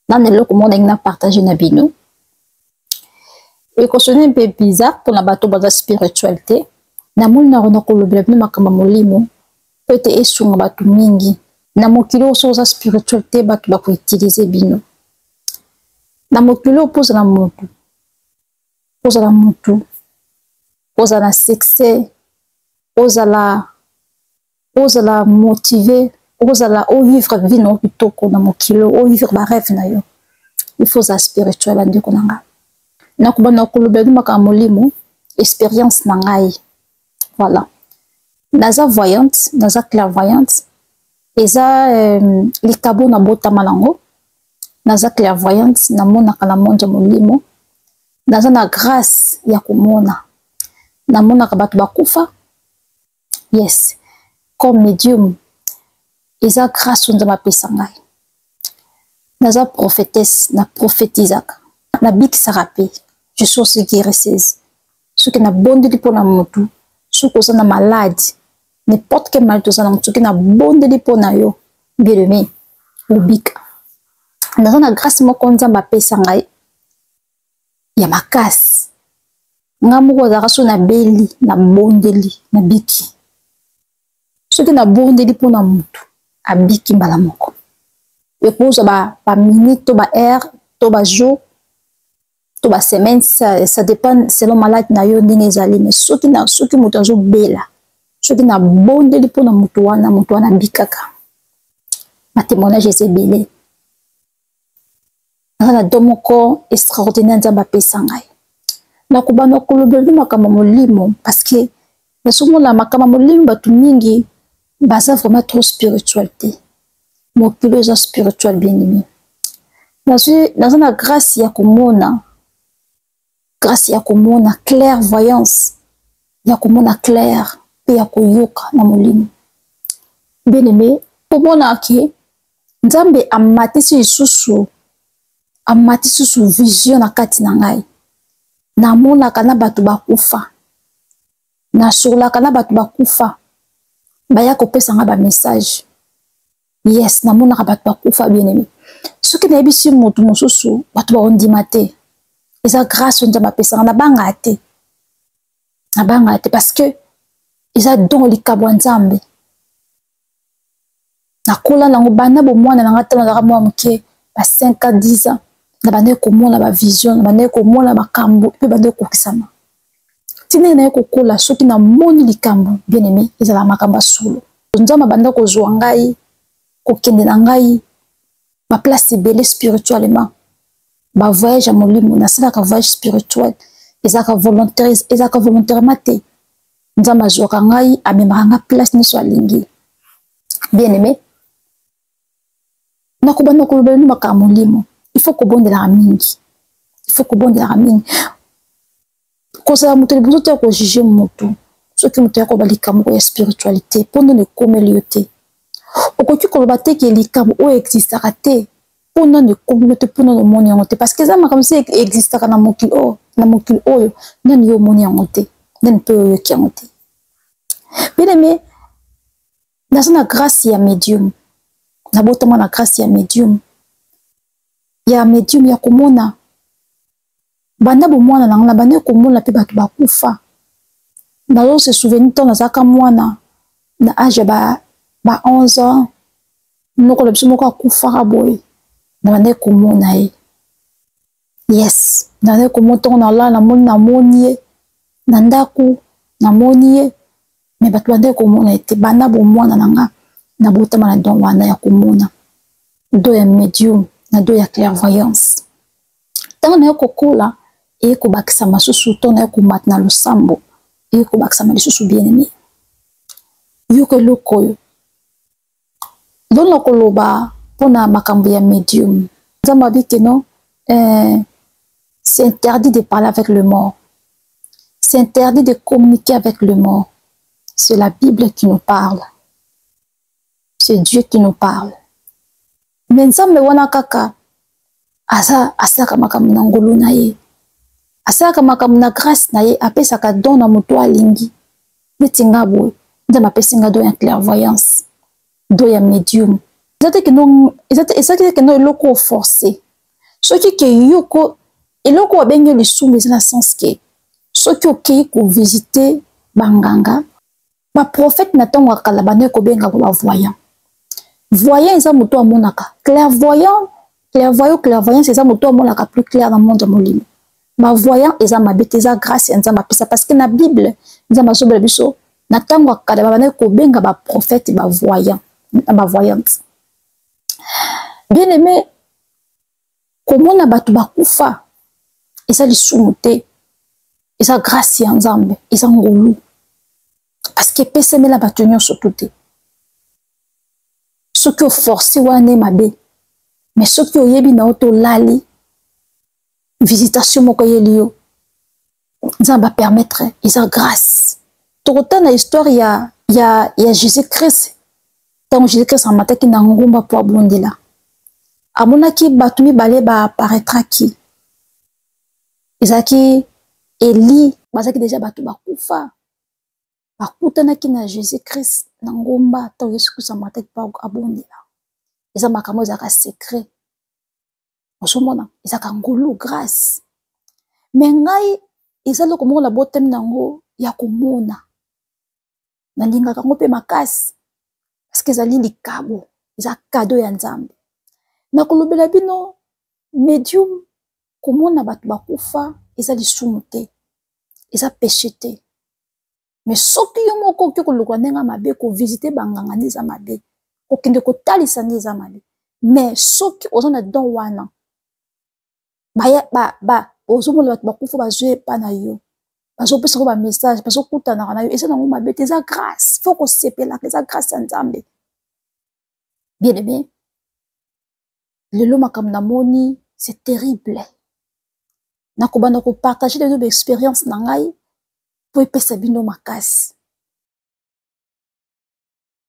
Dans le comment on a partagé na bino. Et qu'on sonne un peu bizarre pour la bateau de la spiritualité. Na mul na rona ko lobela bino makamba molimo. Peut-être esunga bato mingi. Na mokilo osoza spiritualité bato bako utiliser bino. Na mokilo pose la mutu. Pose la mutu. Pose la succès. Pose la motiver. Pose la vivre vie no pitoko na mokilo. Vivre ba rêve na yo. Il faut ça spirituel ande konanga. Na kubana ko lobela bino makamba molimo. Expérience na ngai. Voilà. Naza voyante, naza clairvoyante. Eza les kabo na bota malango. Naza clairvoyante, na mona kala monja molimo. Naza na grâce ya kumona. Na mona ka batu bakufa. Yes. Comme médium. Eza grâce on ma pesa ngai. Naza prophétesse, na prophétisaka. Na bik sarape. Je suis aussi guérisseuse. Ce qui na bondeli pour la motu. Ce qui na malade. N'importe quel mal tout ça dans ce qui na bondeli pour na yo. Bien aimé. Le bik. Naza na grâce mo konza ma pesa ngai. Ya makasi. Nga moko za raso na beli, na bondeli, na biki. Ce qui na bondeli pour na motu. A biki mbala moko. Et pour ça ba minute, to ba heure, to ba jour. To ba semaine, ça dépend selon malade na yo ndenge ezali. Mais ce qui moto azo bela. Ce qui na bondeli pour na motu wana bikaka. Ma témoignage est belé. Na domoko extraordinaire nzamba pesa ngai. Na kubana kolobela makamba molimo parce que na somo la makamba molimo batu mingi baza vraiment trop spiritualité. Mokilo eza spirituel bien aimé. Dans na grâce ya komona. Grâce ya komona clairvoyance. Ya komona clair pe ya koyoka na molimo. Bien aimé, komona ke nzambe amatisi isusu. Amati susu vision na kati na ngai. Na mona kana batu bakufa. Na surla kana batu bakufa. Baya kopesa nga ba message. Yes, na mona ka batu bakufa bien aimé. Ce qui na ebisi motu mosusu batu ba ondimate. Eza grâce on ba pesa na banga te. Na banga te parce que eza don likabwa nzambe. Na kola nango bana bo mwana na ngata na mwa mke ba 5 ans 10 ans. Na bande komona ba vision, na bande komona makambo pe bande kokisama. Tine na kokola soki na moni likambo bien aimé ezala makamba solo. Nzamba bande ko zwa ngai ko kende na ngai ba place belé spirituellement. Ba voyage à molimo na sala ka voyage spirituel ezaka volontairement te. Nzamba zwa ngai amema nga place ni so alingi. Bien aimé. Na kubana ko lobela makamba molimo. Il faut que bon de la mingi. Il faut que bon de la mingi. Quand ça monte le besoin de ko juger moto. Ce qui monte ko balika mo ya spiritualité pendant le communauté. Okoki ko lobate ke likamo o existe raté pendant le communauté pendant le monde yangote parce que ça ma comme ça existe kana mokilo oyo nani yo moni yangote nani pe yo ki yangote. Bien aimé, dans la grâce ya médium. Na botama na grâce ya médium. Ya medium ya komona banda bo mwana na banda komona pe batu bakufa na yo se souvenir ton azaka mwana na âge ba 11 ans noko lebso moko akufa boy na banda komona yes na banda komona ton na la na moni na ndaku na moni mais batu banda komona ete banda bo mwana nanga na botama na don wana ya komona do ya medium na do ya clairvoyance. Tant na yoko kola e ko bakisa masusu to na yoko matna losambo e ko bakisa masusu bien aimé. Yoko lokoyo. Don la koloba pona makambo ya medium. Nzamba bi que non c'est interdit de parler avec le mort. C'est interdit de communiquer avec le mort. C'est la Bible qui nous parle. C'est Dieu qui nous parle. Mais nzambe wana kaka asaka makambo na ngolu na ye asaka makambo na grâce na ye apesaka don na moto alingi neti nga boye nzambe apesi nga do ya clairvoyance do ya médium ezate ke no eloko forcé soki ke yoko eloko babengi lisumu eza na sens ke soki okei kovisite banganga baprofete na ntango ya kala bande kobenga ko bavoyant. Voyant eza moto amonaka clairvoyant clairvoyance eza moto amonaka plus clair na monde ya molimo. Bavoyant eza mabe te eza grâce ya nzambe apesa parce que na bible nzambe azobela biso na ntango ya kala bande kobenga baprofete bavoyant bavoyante. Bien aimé, komona bato bakufa eza lisumu te eza grâce ya nzambe eza ngolu parce que epesemela bato nyonso tu te soki oforce wana mabe mais soki oyebi na yo tolali visitation moko eyeli yo nzambe apermettre eza grâce. Tokotana histoire ya Jésus Christ ntango Jésus Christ amataki na ngumba mpo abondela amonaki bato mibale baapparaîtraki ezalaki Eli bazalaki deja bato bakufa bakutanaki na Jésus Christ na ngomba ntango Yesu Christ amataki mpo abondela eza makambo ezalaka secret ozomona ezalaka ngolu grâce me ngai eza loko moko na botemi nango ya komona nalingaka yango mpe makasi parceke ezali likabo eza kado ya nzambe nakolobela bino medium komona bato bakufa eza lisumu te eza péché te mais soki yo moko okoki koluka ndenge mabe kovisite banganga nde eza mabe kokende kotalisa nde eza mabe mais soki oza na don wana ozomona bato bakufa bazwi epa na yo bazopesaka bamessage bazokutanaka na yo eza nango mabe te eza grâce fo kosepelaka eza grâce ya nzambe. Bien aimé, lelo makambo namoni c'est terrible nakobanda kopartage lelo baexpérience na ngai po epesa bino makasi